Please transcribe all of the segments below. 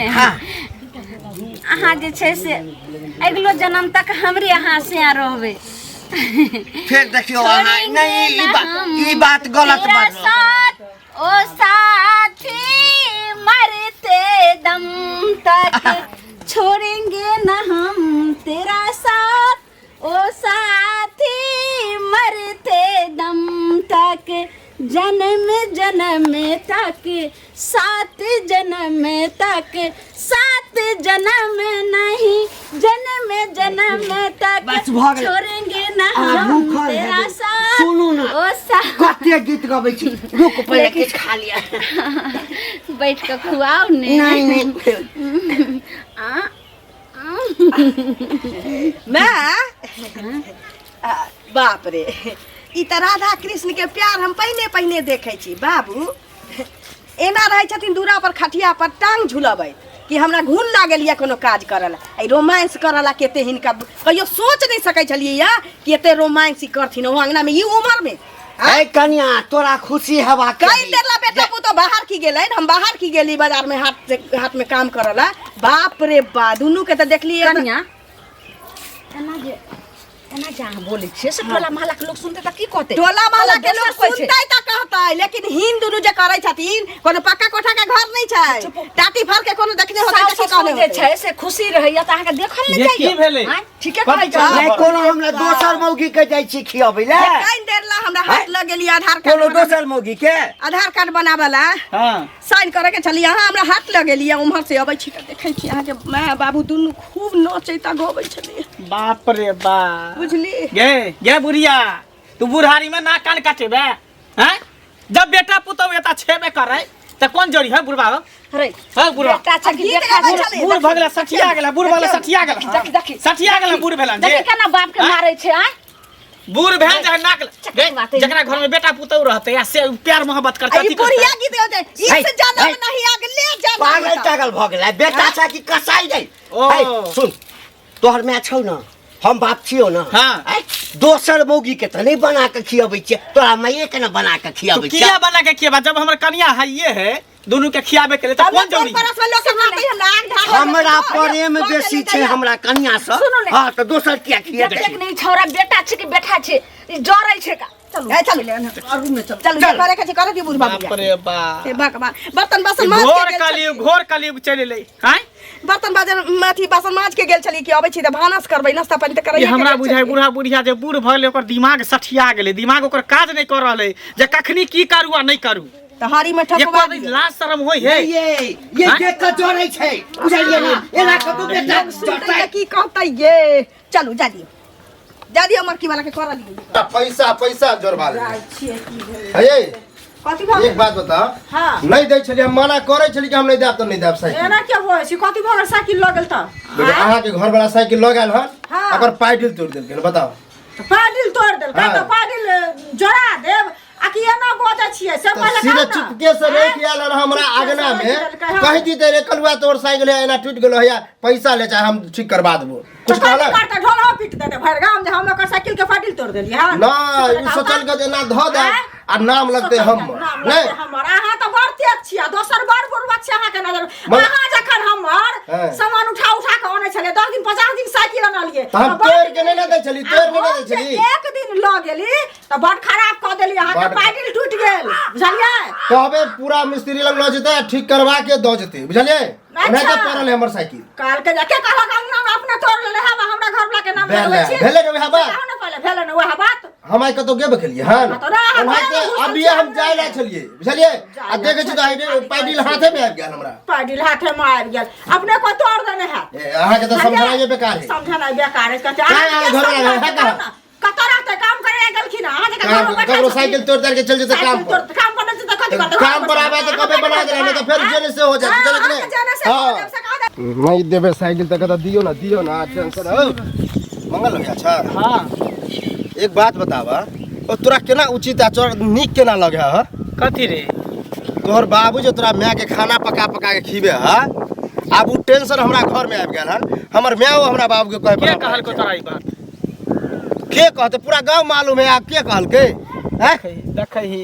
अहाँ जे छै से अगलो जन्म तक हमरे यहाँ से रहबे। फिर देखियो अहाँ नहीं ई बात गलत बात। ओ साथी मरते दम तक छोड़ेंगे न हम तेरा साथ। ओ साथी मरते दम तक जन्म जन्म तक सात जन्म तक सात जन्म नहीं जन्म जन्म तक छोड़ेंगे ना हम तेरा साथ। सुनू ना ओ साथ कते गीत गाबै छी। रुक पहले किछ खा लिया। बैठ के खुआओ ने। नहीं मैं बाप रे ई त राधा कृष्ण के प्यार हम पहले पहले देखे छी। बाबू एना रहे छथिन दूरा पर खटिया पर टांग झुलबै कि हमरा घून लागल या कोनो काज करला। आई रोमांस करला केते हिनका कहियो सोच नहीं सकै छलिए या कि एते रोमांस करथिन ओ अंगना में ई उम्र में। ए कन्या तोरा खुशी हवा कई देला बेटा पुतो बाहर की गेलै हम बाहर की गेली बाजार में हाथ में काम करला। बाप रे बा दुनू के त देखली कन्या एना जहाँ बोले छे से टोला महला के लोग सुनते त की कहते। टोला महला के लोग सुनते त कहतै लेकिन हिन दुनू जे करै छथिन कोनो पक्का कोठा के घर नहीं छै टाटी फर के कोनो देखने होतै त की कहले जे छै से खुशी रहैया त अहाँ के देखल नहीं जाइए। की भेलै ठीके कहै छ। नहीं कोनो हमरा दोसर मौगी के जाय छी खियाबै ले। कई देर ला हमरा हाथ लग गेली आधार कार्ड कोनो दोसर मौगी के आधार कार्ड बनावला हां साइन करे के चली अहाँ हमरा हाथ लग गेली उम्हर से अबै छी त देखै छी अहाँ के माय बाबू दुनू खूब नचैता गबै छलिए। बाप रे बा बुझली गे बुढ़िया तू बुढ़ारी में ना कान काटेबे हैं। जब बेटा पुतौ एता छेबे करे त कौन जोड़ी है बुढ़वा रे हां बुढ़वा बेटा छकी देखा बूढ़ भगला सठिया गेला बूढ़ भगला सठिया गेला देखी सठिया गेला बूढ़ भेला देखी केना बाप के मारै छै। आ बूढ़ भेल जे नाक जकरा घर में बेटा पुतौ रहते या से प्यार मोहब्बत करता ई बुढ़िया गीत होते इससे ज्यादा नहीं आगे ले जा पागल टागल भ गेलै बेटा छा की कसाई दे। सुन तोहर मैं छौ न हम बाप छियो न। हां दोसर मौगी के त नहीं बना के खियाबै छी तोरा मैये के न बना के खियाबै छी। किया बना के खियाबा जब हमर कन्या है ये है दोनों के खियाबे के लिए त कौन जोड़ी हमरा प्रेम बेसी छै हमरा कन्या से। हां त दोसर किया खियाबै देख नहीं छौरा बेटा छै कि बेटा छै ई जरै छै का। चल चल रूम में चल चल करे के करे दी बुढ़ बाबू। बाप रे बा ए भगवान बर्तन बासन माज के घोर कलयुग चले ले हैं। बर्तन माथी बासन माज के गेल छली कि अबै छी त भानस करबै नाश्ता पानी त करबै। ये हमरा बुझाय बूढ़ा बुढ़िया जे बूढ़ भगले ओकर दिमाग सठिया गेलै दिमाग ओकर काज नहीं कर रहले जे कखनी की करू आ नहीं करू तहारी में ठकवा लाज शरम होय है। ये देख के जोड़ै छै बुझलिए ना एना क तू बेटा सुनते की कहतै ये। चलू जा दियो मरकी वाला के करा दियो पैसा पैसा जोरबा ले हे कथि भ एक बात बता। हां नहीं दै छलिए मना करे छलिए कि हम नहीं देब त नहीं देब साइकिल। एना के होय छी कथि भ साइकिल लगल त अहाँ के घर वाला साइकिल लगाल हन अगर पाइडिल तोड़ देल के बताओ पाडिल तोड़ देल का त पाडिल जोड़ा देब आ कि एना गोदा छियै से पहले सीधे चुपके से रेख आयल और हमरा आगना में कहि दी रे कलुआ तोर साइकिल है एना टूट गेलो है पैसा ले चाहे हम ठीक करवा देबो कुछ कहला काटा ढोला पीट दे भर गांव जे हम ओकर साइकिल के पाडिल तोड़ देलिए। हां ना ई सोचल के एना ध दे आ नाम लगते हम नहीं हमर अहाँ त बड़ तेज छियै दोसर बड़ बुढ़वा छै अहाँ के नजर अहाँ जखन हमर सामान उठा के आनै छले 10 दिन 50 दिन साइकिल आनलिए हम तोड़ के नहीं दे छली तोड़ नहीं दे छली एक दिन ल गेली त बड़ खराब क देली अहाँ के पाडिल टूट गेल बुझलिए। कहबे पूरा मिस्त्री लग ल जते ठीक करवा के द जते बुझलिए नहीं तो पड़ल है हमर साइकिल काल के जाके कहलक अंगना में अपने तोड़ लेले है हमरा घर वाला के नाम भेले भेले रे वह बात ना पहले भेले ना वह बात हम आई कतो गेबे केलिए हन वहां के अभी हम जाय ला छलिए बुझलिए आ देखे छी त पाइडिल हाथे में आबि गेल हमरा पाइडिल हाथे में आबि गेल अपने को तोड़ देने है अहाँ के त समझाना बेकार है समझाना बेकार है कहते घर वाला है का कतरा ते काम करे गेलखिन अहाँ के घर में बैठा ककरो साइकिल तोड़ के चल जेते काम पर काम करने से त कथि करते काम पर आबे त कबे बना दे नहीं तो फिर जेने से हो जाए चल के हां नहीं देबे साइकिल त कत दियो ना टेंशन हो मंगल हो अच्छा। हां एक बात बतावा ओ तोरा केना उचित आ चोर निक केना लगे ह कथि रे तोहर बाबू जो तोरा माय के खाना पका के खिबे ह अब उ टेंशन हमरा घर में आबि गेल ह हमर माय हमरा बाबू के कहे के कहल को तोरा ई बात के कहते पूरा गांव मालूम है आप के कहल के देखै ही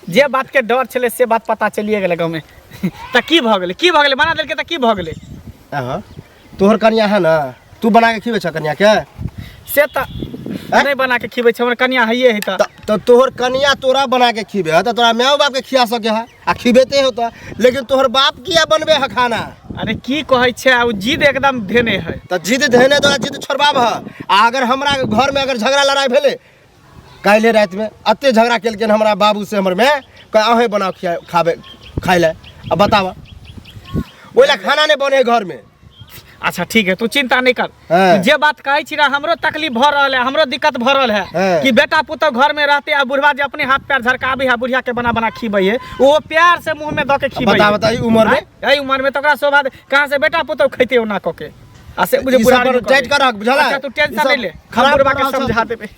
जे बात के डर छले से बात पता चलिए गेल गांव में त की भ गेलै बना देलकै त की भ गेलै तोहर कनिया है ना, तू बना के खिबे छ कनिया के? से त नहीं बना के खिबै छ, हमर कनिया हइए है तो तोहर कनिया तोरा बना के खिबे है, तो तोरा माओ बाप के खिया सके है आ खिबेते हो तो, लेकिन तोहर बाप किया बनबे है खाना? अरे की कहै छै, आ जिद एकदम धेने है। तो जिद धेने तो जिद छोड़बाब है। आ अगर हमरा घर में अगर झगड़ा लड़ाई भेले, काल्हे रात में अते झगड़ा केलके हमरा बाबू से हमर में, अहे बनाओ खाबे खाइ ले। अब बतावा, ओइला खाना नहीं बने घर में। अच्छा ठीक है, तू चिंता नहीं कर। हाँ। जे बात कहै छी ना, हमरो तकलीफ भ रहल है, हमरो दिक्कत भ रहल है हाँ। कि बेटा पुतौ घर में रहते आ बुढ़वा जे अपने हाथ पैर झरकाबे है, बुढ़िया के बना खिबै है, वो प्यार से मुंह में द के खिबै। बता ई उम्र में, एई उम्र में तकरा शोभा कहां से बेटा पुतौ खैते ओना क के। आ से बुझे ई बुढ़ा सब टाइट कर रख, बुझला? अच्छा तू टेंशन ई सब नहीं ले, खराब हम बुढ़वा के कर रहल समझा सब। देबे।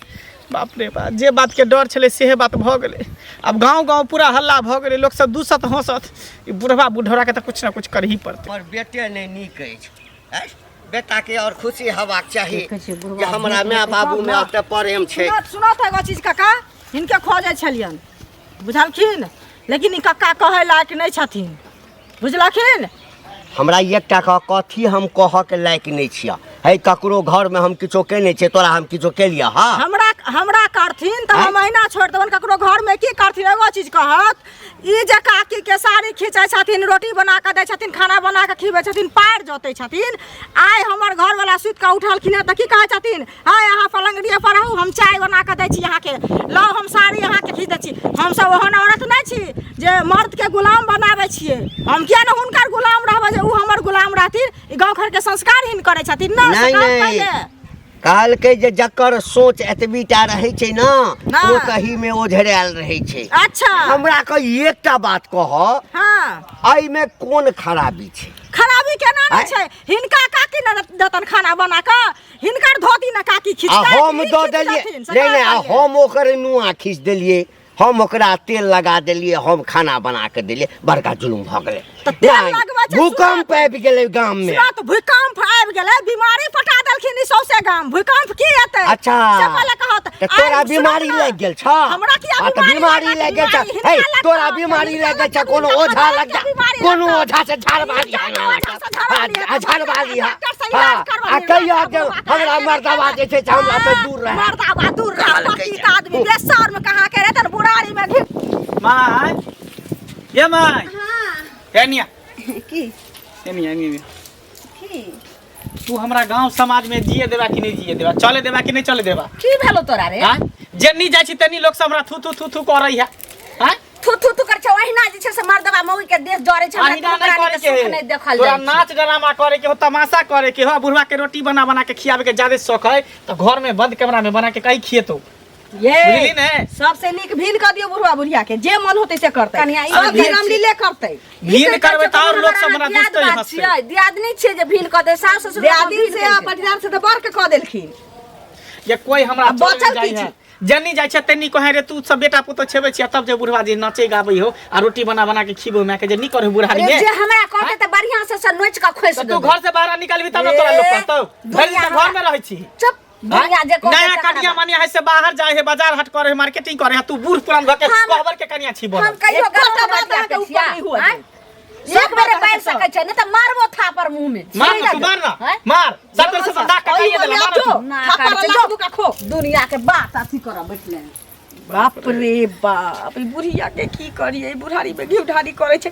बाप रे बाप, जे बात के डर छले सेहे बात भ गेले। अब गांव पूरा हल्ला भ गेले, लोग सब दूसत हंसत। ई बुढ़वा बुढ़ौरा के त कुछ ना कुछ कर ही पड़ते। पर बेटे नहीं नीक अछि, बेटा के और खुशी हेबाक चाही कि हमरा माय बाबू में ओते प्रेम छै। सुनो तो एगो चीज काका, हिनके खोजे छलियन, बुझलखिन, लेकिन ई काका कहे लायक नहीं छथिन, बुझलखिन? हमरा एकटा कथी हम कह के लायक नहीं छिया है, ककरो घर में हम किछो के नहीं छै, तोरा हम किछो के लिया? हाँ हमरा करथिन तो हम महीना छोड़ देबन, ककरो घर में की करथिन? एगो चीज कहत, ई जे काकी के साड़ी खींचे छथिन, रोटी बना के दे छथिन, खाना बना के खिबै छथिन, पैर जोते छथिन। आइ हमर घर वाला सुत के उठलखिन त की कहै छथिन, हाय अहाँ पलंगड़िए पर रहू, हम चाय बना के दै छी अहाँ के, लो हम साड़ी अहाँ के खींच दै छी। हम सब ओहन औरत नहीं छी जे मर्द के गुलाम बनाबै छियै। हम किया न हुनकर गुलाम रहबै जे उ हमर गुलाम रहथिन? ई गांव घर के संस्कार हिन करै छथिन ना। नहीं कहलकै जे जकर सोच एतबीटा रहै छै ना, ओ कहीं में ओझरायल रहै छै। अच्छा हमरा एकटा बात कह, हाँ एहि में कोन खराबी छै? खराबी केना नहीं छै? हिनका काकी न दतन खाना बना के, हिनकर धोती न काकी खींच आ के हम दऽ देलियै, नहीं हम ओकर नुआ खींच देलियै, हम ओकरा तेल लगा देलियै, हम खाना बना के देलियै, बड़का जुलुम भ गेलै। भूकंप आबि गेलै गाम में। तो भूकंप आबि गेलै, बीमारी पटा देलखिन ई सौसे गाम। भूकंप की हेतै? अच्छा से पहले कहत तोरा बीमारी लग गेल छ? हमरा की बीमारी लग गेल छ? हे तोरा बीमारी लग गेल छ? कोनो ओझा लग जा, कोनो ओझा से झाड़बाली झाड़बाली आ कहिया के हमरा मर्दवा जे छै हमरा से दूर रहे, मर्दवा दूर रहे। आदमी बेसर में कहां के रहतन, बुढ़ारी में घिर। माय ये माय एनिया की एनिया तू हमरा गांव समाज में जिए देबा कि नहीं जिए देबा, चले देबा कि नहीं चले देबा? की भेलो तोरा रे? हां जेनी जाइ छी तनी लोग सब हमरा थू थू थू करई है। हां थू थू थू कर छ, ओहिना जे छै से मर्दवा मौगी के देश जरे छै, हमरा नहीं करे के नहीं देखल तोरा जाय। नाच ड्रामा करे के हो, तमाशा करे के हो, बुढ़वा के रोटी बना के खियावे के ज्यादा शौक है, तो घर में बंद कमरा में बना के कहीं खिएतो। ये बुझली ने? सबसे नीक भीन कर दियो बुढ़वा बुढ़िया के, जे मन होते से करते। सब नाम लीले करते, भीन करबे त और लोग सब हमरा दुष्ट हंसते। दियादनी छै जे भीन क दे, सास ससुर दियादी से आ पटिदार से तो बर के क देलखिन। ये कोई हमरा अब बचल जाय की है, जनी जाइ छै तनी कहे रे तू सब बेटा पुतो छेबे छिया, तब जे बुढ़वा जी नाचे गाबै हो आ रोटी बना के खिबो मैं के जे नी करे बुढ़ारी में। जे हमरा कहते त बढ़िया से नोच के खोस दे। तू घर से बाहर निकलबी तब तोरा लोग कहतौ घर में रहै छी। चुप बढ़िया जे को नया कनिया मानिया है से बाहर जाए है, बाजार हाट करे है, मार्केटिंग करे है, तू बूढ़ पुरान भके कहबर के कनिया छी बोल। हम कहियो गलत बात के ऊपर नहीं हुआ। एक बार बैठ सकै छै, नहीं त मारबो थापर मुंह में। मार तू मार ना मार, सब से बंदा कटाइए देला मार तू। थापर लागू का खो। दुनिया के बात अथी कर बैठले। बाप रे बाप, ई बुढ़िया के की करिए? ई बुढ़ारी में घी ढारी करे छै,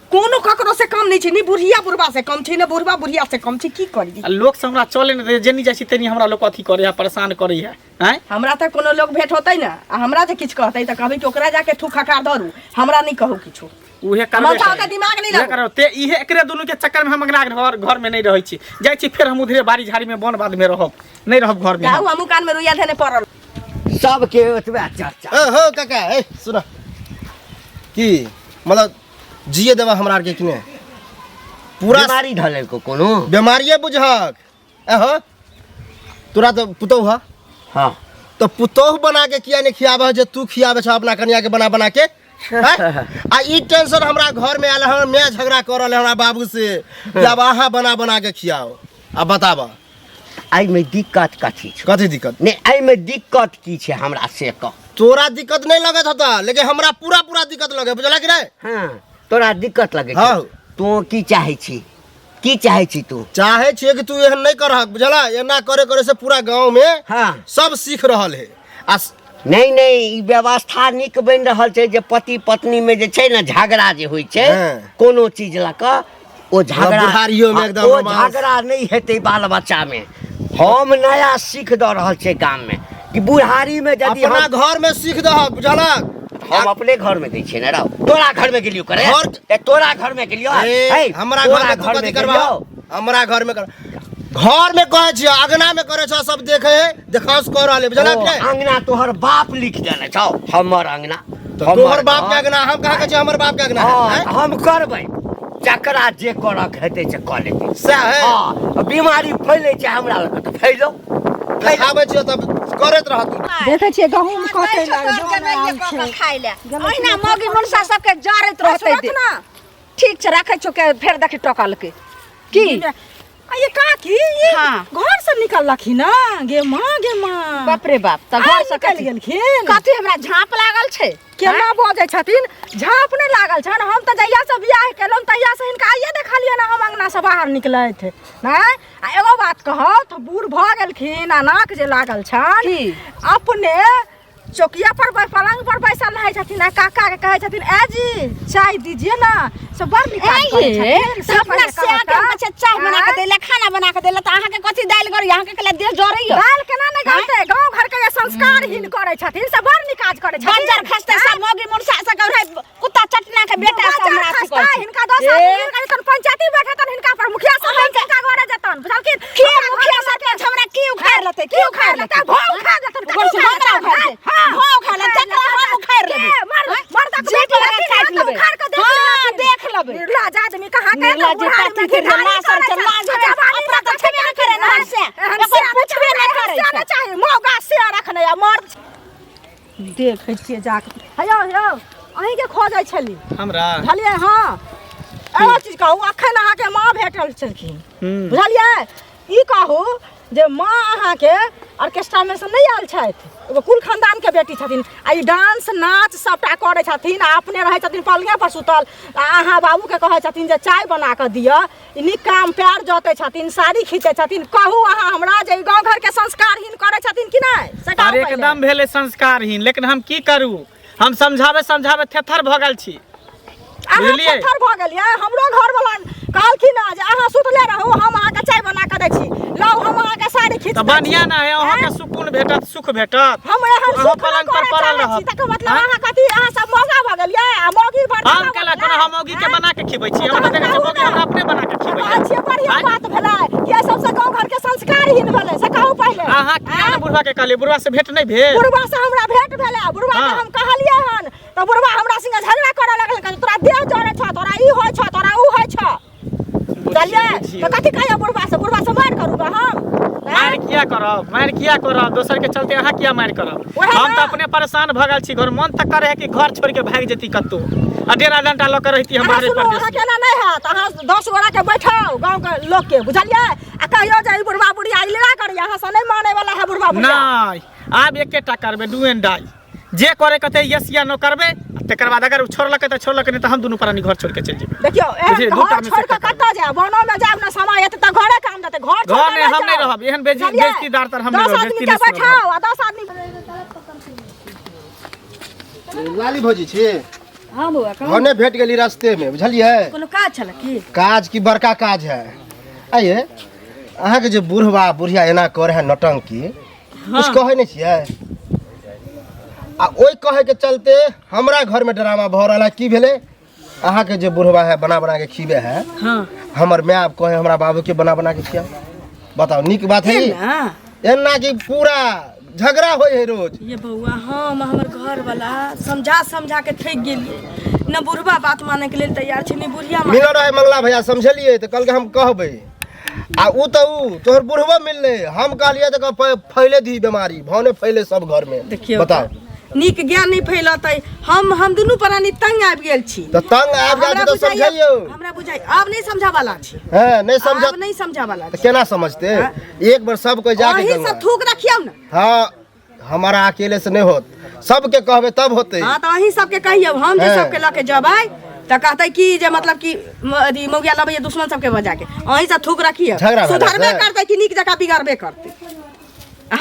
कोनो ककरो से कम नहीं छै, नी बुढ़िया बुढ़वा से कम छै, ने बुढ़वा बुढ़िया से कम छै। की करी? लोग से हमरा चले न जेनी जाइ छी तनी हमरा लोग अथी करे है, परेशान करे है। हैं हमरा त कोनो लोग भेट होतै ना, आ हमरा जे किछ कहतै त कहबै कि ओकरा जाके ठू खकार धरू, हमरा नहीं कहू किछो। उहे करबे माथा के दिमाग नहीं लगो ते इहे एकरे दुनु के चक्कर में हम घर में नहीं रहै छी, जाइ छी फिर हम उधरे बाड़ी झाड़ी में बन बाद में रहब, नहीं रहब घर में। गाऊ हमु कान में रुइया धने पड़ल। सबके ओतबे चर्चा। हो काका, ए सुन की मतलब जिए देवा हमरा आर के कि नहीं? पूरा बीमारी धले को कोनो बीमारिये बुझक। हो तोरा तो पुतौह है, हां तो पुतौह बना के किया नहीं खियाबे जे तू खियाबे छ अपना कन्या के बना के? आ ई टेंशन हमरा घर में आल है, मैं झगड़ा कर रहल हमरा बाबू से जब अहाँ बना के खियाओ। अब बताबा आई में दिक्कत कथी छै? कथी दिक्कत? नहीं आई में दिक्कत की छै हमरा से कह। तोरा दिक्कत नहीं लगत होता, लेकिन हमरा पूरा दिक्कत लगे, बुझला कि नहीं? हां तोरा दिक्कत लगे हाँ। तू की चाहे छी की चाहे छी तू चाहे छिए कि तू एहन नहीं करहक बुझला एना करे करे से पूरा गांव में हाँ सब सीख रहल है आ नहीं ई व्यवस्था निक बन रहल छै जे पति पत्नी में जे छै ने झगड़ा जे होइ छै हाँ। कोनो चीज ल क ओ झगड़ा बुढ़ारियों में एकदम ओ रोमांस। झगड़ा नहीं हेतै बाल बच्चा में हम नया सीख द रहल छै गाम में कि बुढ़ारी में यदि अपना हम घर में सीख दहक बुझला हम अपने घर में दै छियै ने रौ तोरा घर में गेलियो करे घर- तोरा घर में गेलियो हमरा घर में तू कथी करबा हमरा घर में कर घर में कहे छिए अगना में करे छ सब देखे है देखांस कर रहले बुझला कि नहीं? अंगना तोहर बाप लिख देने छौ हमर अंगना तो तोहर बाप के अगना हम कहा के हमर बाप के अगना है हम करबै जकरा जे करक हेतै से कऽ लेतै सएह है हाँ बीमारी फैले छै हमरा लग तऽ फैलो देखाबै छिए तब करैत रह तू देखे छिए गहूम कटे लागे खाइ ले ओहिना मौगी मुनसा सबके जारैत रहतै दे ठीक छै राखै छौ के फेर देखि टकल के की ये काकी ये हाँ। घर से निकललखिन ना गे माँ बाप रे बाप त घर से निकल गेलखिन कथी हमरा झाँप लागल छै केना बजै छथिन झाँप नहीं लागल छन हम त जहिया से बियाह केलौं तहिया से हिनका आइए देखलिए ना हम अंगना से बाहर निकलैत नहीं आ एगो बात कहौ तो बूढ़ भ गेलखिन आ नाक जे लागल छन की? अपने चौकिया पर पलंग पर बैसल रहे छथिन आ काका के कहे छथिन ए जी चाय दीजिए ना सब बड़ निकाल करे छथिन सपना से आके बच्चा चाय बना के देले खाना बना के देले त अहाँ के कथी दाल गरी अहाँ के कला देह जरैयो दाल केना नहीं गलते गांव घर के ये संस्कारहीन करे छथिन सब बड़ निकाज करे छथिन बंजर खस्ते सब मौगी मुनसा से कहै कुत्ता चटना के बेटा सब हमरा अथी खस्ता कहै हिनका 10 आदमी हिनका तन पंचायती बैठे तन हिनका पर मुखिया सब हिनका घरे जतन बुझलखिन के मुखिया सरपंच हमरा की उखाड़ लेतै की उखाड़ लेतै भौ खा जतन गोर से हमरा उखाड़ दे भौ खा ले तकरा हम उखाड़ लेबै मर्द तक जे पर काट लेबै उखाड़ के हां देख लेबै निर्लज आदमी कहां के निर्लज काटी के लाश और चला अपना तो छबे न करे ना से एकर पूछबे न करे ना चाहे मौगा से रखने या मर्द देखे छिए जाके हेयो हेयो अहीं के खोजै छली हमरा बुझलिए हां एगो चीज कहू अखन अहाँ के माँ भेटल छलखिन बुझलिए ई कहू जे माँ अहाँ के ऑर्केस्ट्रा में से नहीं आयल छथि एगो कुल खानदान के बेटी छथिन आ ई डांस नाच सबटा करे छथिन आ अपने रहे छथिन पलंगे पर सुतल आ अहाँ बाबू के कहे छथिन जे चाय बना के दिअ ई नीक काम प्यार जते छथिन साड़ी खींचे छथिन कहू अहाँ हमरा जे गांव घर के संस्कारहीन करे छथिन कि नहीं से कहू अरे पहिले। एकदम भेले संस्कारहीन लेकिन हम की करू हम समझावे थेथर भ गेल छी अहाँ बुझलियै? थर भ गेलिए हमरो घर वाला कहलखिन ना जे अहाँ सुतले रहू हम अहाँ के चाय बना के दै छी लौ हम अहाँ के साड़ी खींच तो दै छी। बढ़िया ना है अहाँ के सुकून भेटत सुख भेटत हम एहन अहाँ सुख पलंग पलंग पर पर पड़ल पड़ल रहब। तक मतलब अहाँ कथी अहाँ सब मौगा भ गेलिए आ मौगी भर हम केला कोनो हम मौगी के बना के खिबै छी हम देखे छी मौगी हमरा अपने बना के खिबै अच्छे बढ़िया बात भेलै कि सबसे गांव घर के संस्कारहीन भेलै से कहू पहिले अहाँ किया न बुढ़वा के कहलिए बुढ़वा से भेट नहीं भेल बुढ़वा से हमरा भेंट भेलै बुढ़वा के हाँ। हम कहलिए हन तो बुढ़वा हमरा संगे झगड़ा करे लगल कहै तोरा देह जरे छ तोरा ई होय छ तोरा ऊ होय छ बुझलिए तो कथी कहियो बुढ़वा से मार करूगा हम मार किया करब दोसर के चलते अहाँ किया मार करब ओहे हम ना। तो अपने परेशान भ गेल छी घर मन तक करे है कि घर छोड़ के भाग जेती कत्तो आ डेरा डंटा ल के रहती हमारे सुनो परदेश अहाँ केना नहीं हैत अहाँ 10 गोरा के बैठाओ गांव के लोग के बुझलिए आ कहियो जे ई बुढ़वा बुढ़िया इलरा करिया अहाँ से नहीं माने वाला है बुढ़वा बुढ़िया नहीं आब एकेटा करबे डू एंड डाई जे करे कते यस या नो करबे तकर बाद अगर छोड़लक त छोड़लक नहीं त हम दुनू प्राणी घर छोड़ के चल जेबे देखियो बुझिए, एहन दूटा घर में छोड़ से के एकटा कतऽ जाए वनो में जाब ना समय एते त घरे काम देते घर छोड़ घर के में हम नहीं जाओ। रहब एहन बुझलिए? बेइज्जतीदार तर हम नहीं 10 रहब आदमी बेइज्जती के नहीं सुनब बैठाओ आ 10 आदमी लाली भौजी छी हां बउआ भने भेट गेली रास्ते में बुझलिए कोनो काज छले की काज की बड़का काज है आइए अहाँ के जे बुढ़वा बुढ़िया एना करे है नौटंकी कुछ कहे नहीं छियै आ ओई कहे के चलते हमरा घर में ड्रामा भ रहल है की भेले अहाँ के जे बुढ़वा है बना बना के खीबे है हां हमर माय आप कहे हमरा बाबू के बना बना के खिया बताओ निक बात है ई एना की पूरा झगड़ा होय है रोज ये बउआ हम हमर घर वाला समझा के थक गेलिए न बुढ़वा बात माने के लिए तैयार छै न बुढ़िया माने मिल रहे मंगला भैया समझलिए तो कल के हम कहबे आ ऊ तो ऊ तोहर बुढ़वा मिलले हम कहलिए तो फैले दी बीमारी भौने फैले सब घर में देखियो बताओ नीक ज्ञान नहीं फैलतै हम दुनू प्राणी तंग आबि गेल छी तो तंग आब जाए तो समझाइयो हमरा बुझाइ अब नहीं समझा वाला छी हां नहीं समझ अब नहीं समझा वाला तो केना समझते एक बार सब कोई जाके अहीं गंगा सब थूक रखियौ न हां हमारा अकेले से नहीं होत सबके कहबे तब होते हां तो अहीं सबके कहियौ हम जे हाँ। सबके लके जबै तो कहते कि जे मतलब कि अथी मौगिया लबे दुश्मन सबके बजा के अहीं से थूक रखिए झगड़ा भला सुधरबे से? करते कि नीक जगह बिगाड़बे करते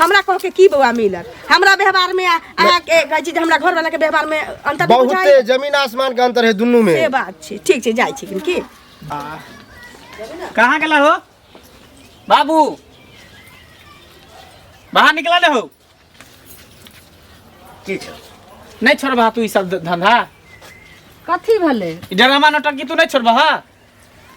हमरा कह के की बउआ मिलत हमरा व्यवहार में अहाँ के कहै छी जे हमरा घर वाला के व्यवहार में अंतर बहुत बुझाइ जमीन आसमान के अंतर है दुनू में। से बात छै ठीक छै जाइ छी की कहाँ गेला हो बाबू बाहर निकला न हो की छ नहीं छोड़बा तू ई सब धंधा कथी भले ई ड्रामा नौटंकी तू नहीं छोड़बा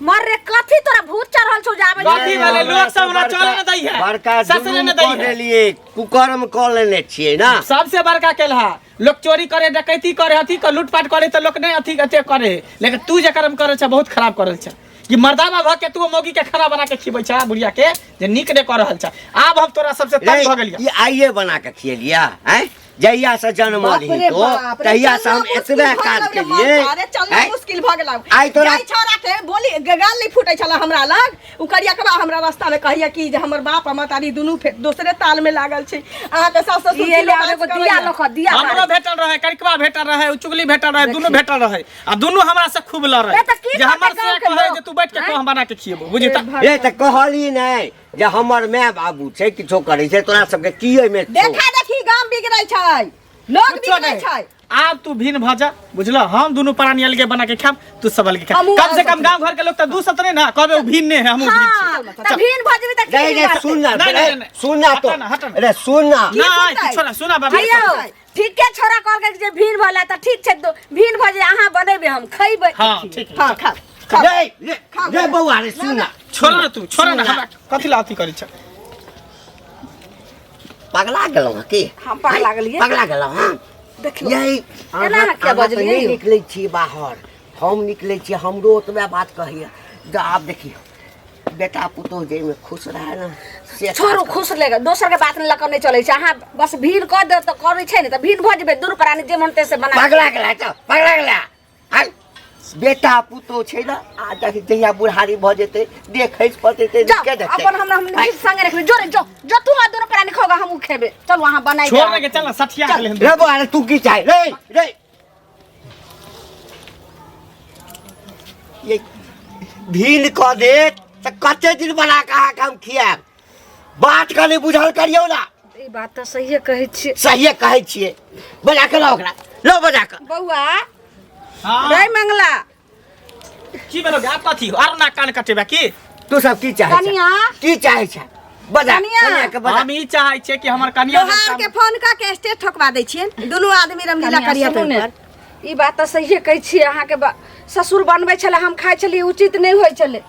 मर रे कथी तोरा भूत चढ़ल छौ जाबे कथी वाले लोग सब हमरा चले न दै है बड़का ससुर जुलूम न दै कऽ है देलिए कुकर्म कऽ लेने छियै ना। सबसे बड़का केलहा लोग चोरी करे डकैती करे अथी कर लूटपाट करे तो लोग नहीं अथी अते करे लेकिन तू जे कर्म करे छ बहुत खराब करे छ कि मर्दावा भ के तू मौगी के खाना बना के खिबै छ बुढ़िया के जे नीक ने कर रहल छ। आब हम तोरा सबसे तंग भ गेलिया ई आइए बना के खियलिया हैं जहिया से जन्म ली तो तहिया से हम एतबे काज केलिए। अरे चलना मुश्किल भ गेल आइ तोरा जाई छोरा के बोली गाल नहीं फूटै छला हमरा लग उ करिया के हमरा रास्ता में कहिया कि जे हमर बाप हमर तारी दुनू दूसरे ताल में लागल छै अहाँ के सास ससुर ये ले आबे को दिया लोख दिया हमरो भेटल रहे करिकवा भेटल रहे चुगली भेटल रहे दुनू भेटल रहे आ दुनू हमरा से खूब लड़े ए, त की जे हमर बात से है कहे जे तू बैठ के को हम बना के खिएबो बुझी त ए त कहली नहीं जे हमर माय बाबू छै किछो करै छै तोरा सबके की ओइ में देखा देखी गाम बिगड़ै छै लोग बिगड़ै छै आब तू भिन भजा बुझला हम दोनों प्राणी अलगे बना के खाम तू सब अलगे खा हमहूँ कम से अलग कम गांव घर के लोग त दू सत नहीं ना कहबे उ भिन ने है हम भिन हां छी त भीन भजबी त नहीं नहीं सुन ना नहीं, नहीं, नहीं। सुन ना तो हटन, हटन। अरे सुन ना नहीं तू छोड़ा सुना बाबू भैया ठीक के छोरा कह के जे भीन भला त ठीक छै भीन भजे अहाँ बनेबे हम खइबे हां ठीक है हां खा रे रे बउआ रे सुन ना छोड़ा ना तू छोड़ा ना हमरा कथि लाती करै छ पगला गेलौ की हम पगला गेलिए पगला गेलौ हां देखियो यही एना क्या बजलिए नहीं निकलै छी बाहर हम निकलै छी हमरो ओतबे बात कहिए जे आब देखिए बेटा पुतोह जे में खुश रहे ना से छोरो खुश लेगा दोसर के बात लक नहीं चलै छै अहाँ बस भीन क दे त करै छै ने त भीन भजबे दूर प्राणी जे मनते से बना पगला गेला त पगला गेला हाय बेटा पुतोह छै ना आ देखि जहिया बुढ़ारी भ जेतै देखै पड़तै ते जाओ, के देखतै अपन हमरा हम संगे रखबे जोरे जो जो तू आ दोनों प्राणी खाओगा हम खेबे चल वहां बनाई दे छोड़ के चल ना सठिया के लेन रे बउआ रे तू की चाहे रे रे ये भीन क दे त कते दिन बना के अहाँ के हम खियाब बात का नहीं बुझल करियौ ना ई बात त सही कहै छी सही कहै छियै बजा के लो ओकरा लो बजा के बौआ हां रे मंगला की बनो आप कथि आर ना कान कटेबा की तू सब की चाहे कनिया की चाहे छै बजा कनिया। कनिया के बजा हम ई चाहै छै कि हमर कनिया लोहार के फोन का के स्टेट ठोकवा दै छियन दुनू आदमी रमलीला करिया सुनू ने, पर ई बात त सही कहै छी अहाँ के ससुर बनबै छले हम खाइ छलिए उचित नहीं होय छले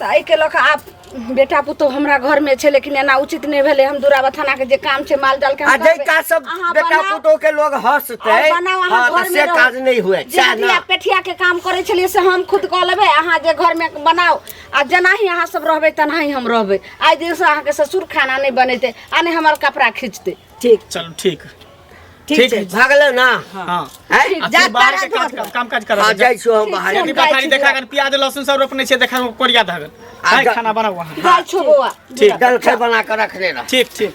त एहि के लक आप बेटा पुतो हमरा घर में छै लेकिन एना उचित नहीं भेले हम दुरावा थाना के जे काम छै माल जाल के आ हम जै का सब बेटा पुतोह के लोग हंसतै हां से काज नहीं हुए छै ना पेठिया के काम करे छलिए से हम खुद क लेबै अहाँ जे घर में बनाओ आ जना ही अहाँ सब रहबै तना ही हम रहबै आइ दिन से अहाँ के ससुर खाना नहीं बनेते आ नहीं हमर कपड़ा खींचते ठीक चलो ठीक ठीक छै भागले ना हां हैं जा बाहर के तारा काम काज कर हां जाई छो हम बाहर यदि बातारी देखा कर प्याज लहसुन सब रोपने छै देखा कोरिया धगन आ खाना बनाओ वहां जाय छो बौआ ठीक जलखै बना के रखने रह ठीक ठीक